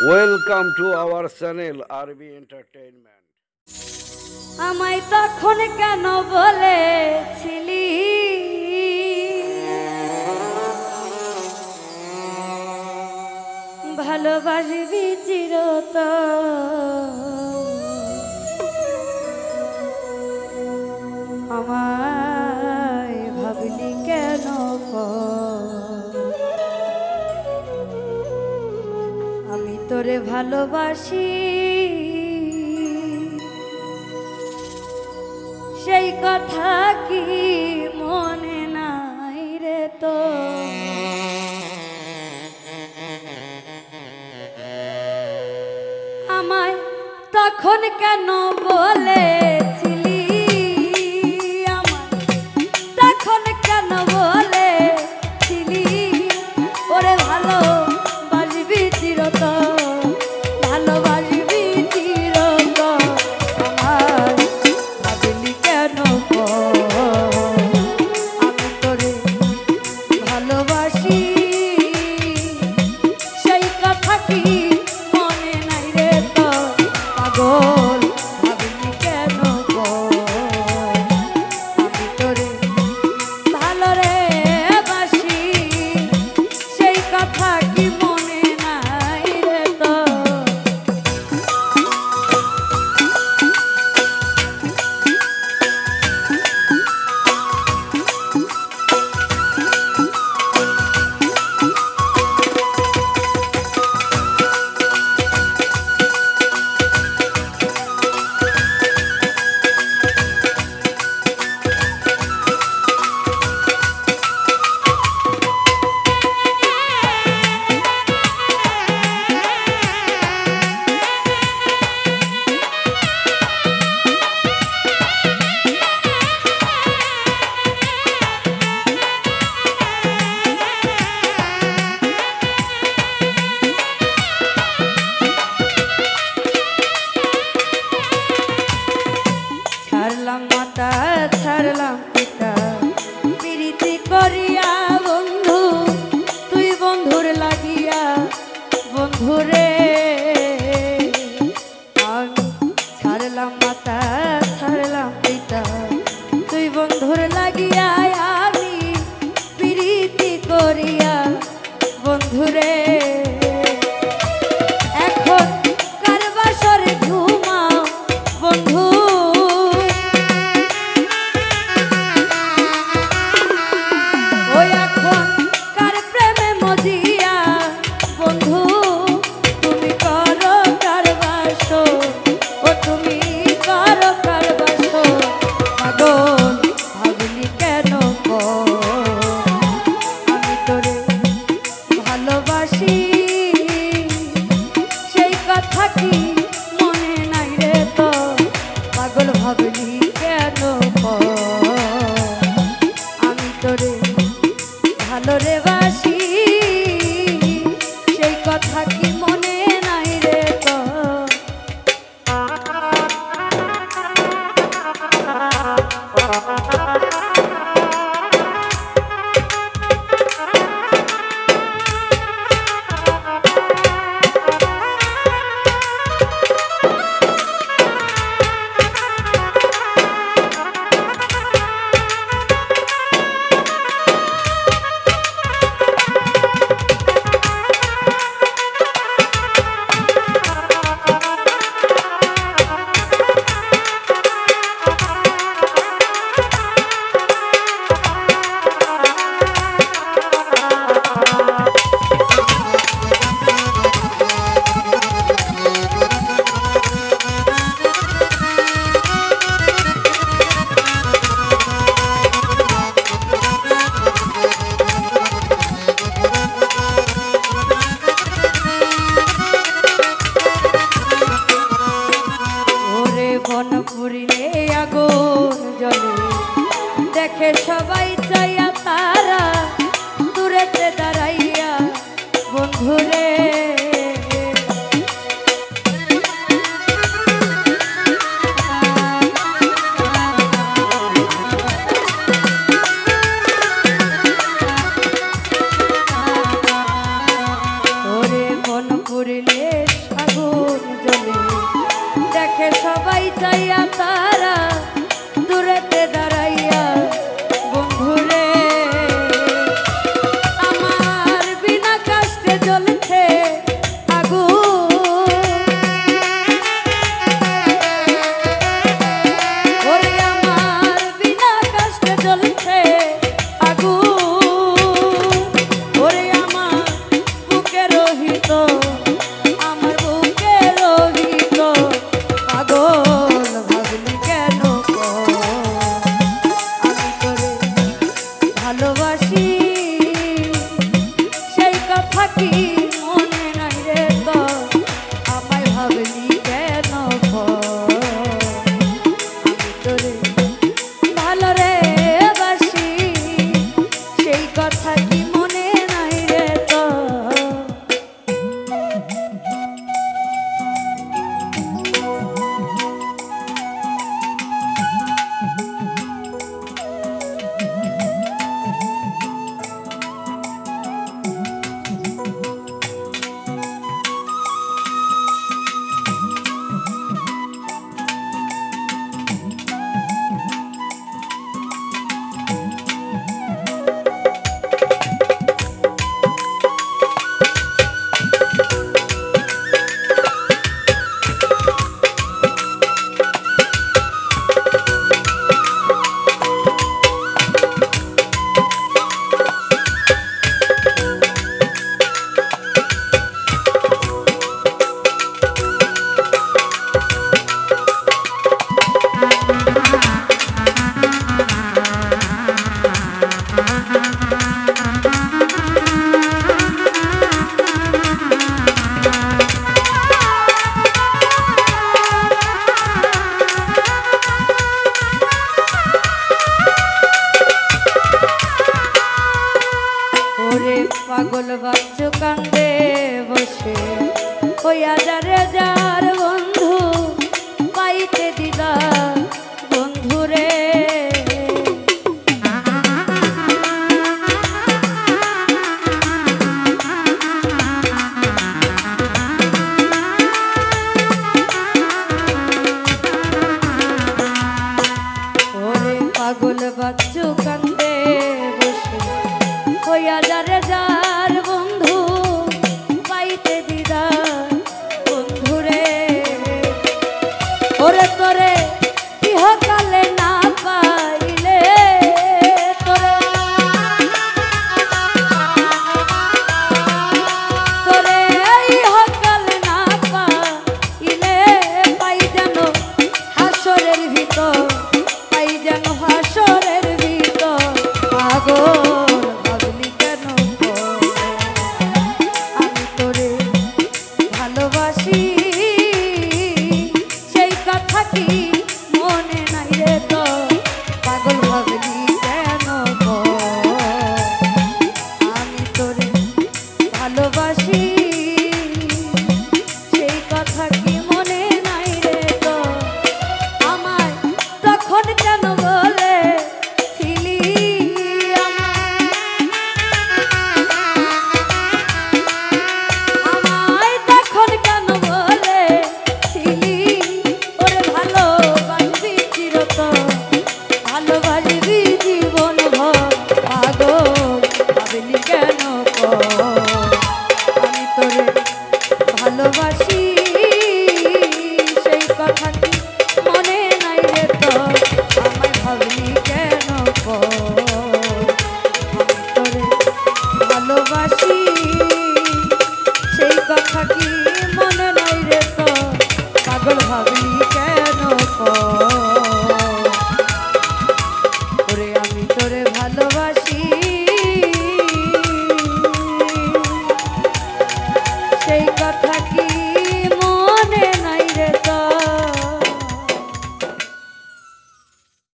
Welcome to our channel RB Entertainment. আমায় তখন কেন বলেছিলি ভালোবাসবি চিরতন? আমায় ভাবলি কেন আমি তোরে ভালোবাসি সেই কথা কি মনে নাই রে তো? আমায় তখন কেন বলেছিলি, আমায় তখন কেন বলেছিলি ওরে ভালোবাসবি চিরতন, ভালোবাসবি চিরতন? আমায় ভাবলি কেন আমি তোরে ভালোবাসি সেই কথা কি মনে নাই রে তো? পাগল ভাবলি কেন আমি তোরে ভালো রে বাসি সেই কথা কি মনে নাই রে তো? ছাড়লাম মাতা ছাড়লাম পিতা প্রীতি করিয়া বন্ধু, তুই বন্ধুর লাগিয়া বন্ধুরে। আমি ছাড়লাম মাতা ছাড়লাম পিতা তুই বন্ধুর লাগিয়া, আমি প্রীতি করিয়া বন্ধুরে। এখন কার বাসরে ঘুমাও বন্ধু, ওই এখন কার প্রেমে মজিয়া বন্ধু? তুমি করো কার বাসো, ও তুমি করো কার বাসো? পাগল ভাবলি কেন আমি তোরে ভালোবাসি সেই কথা কি মনে নাই রে তো? পাগল ভাবলি কেন আমি তোরে ভালো রে বাসি সেই কথা কি মনে নাই রে তো? বন পুরিলে আগুন জ্বলে দেখে সবাই চাইয়া তারা দূরেতে দাঁড়াইয়া বন্ধুরে। ওরে বন পুরিলে আমার বুকের ভিতর পাগল ভাবলি কেন আমি তোরে ভালোবাসি সেই কথা কি মনে নাই রে তো আমায় ভাবলি কেন আমি তোরে ভালো রে বাসি সেই কথা কি মনে নাই রে তো পাগল বাচ্চু কান্দে বসে হইয়া যারে যার বন্ধু পাইতে দিদা বন্ধু রে ওরে পাগল বাচ্চু কান্দে বসে হইয়া যারে যার বন্ধু পাইতে দিদা বন্ধু রে ওরে তোরে ইহকালে না পাইলে তোরে তোরে ইহকালে না পাইলে পাই যেন হাসরের ভিতর পাই যেন হাসরের ভিতর পাগল ভালোবাসি সেই কথা কি মনে নাই রে তো আমায় ভাবলি কেন তোরে ভালোবাসি সেই কথা কি মনে নাই রে তো পাগল ভাবলি কেন ওরে আমি তোরে ভালোবাসি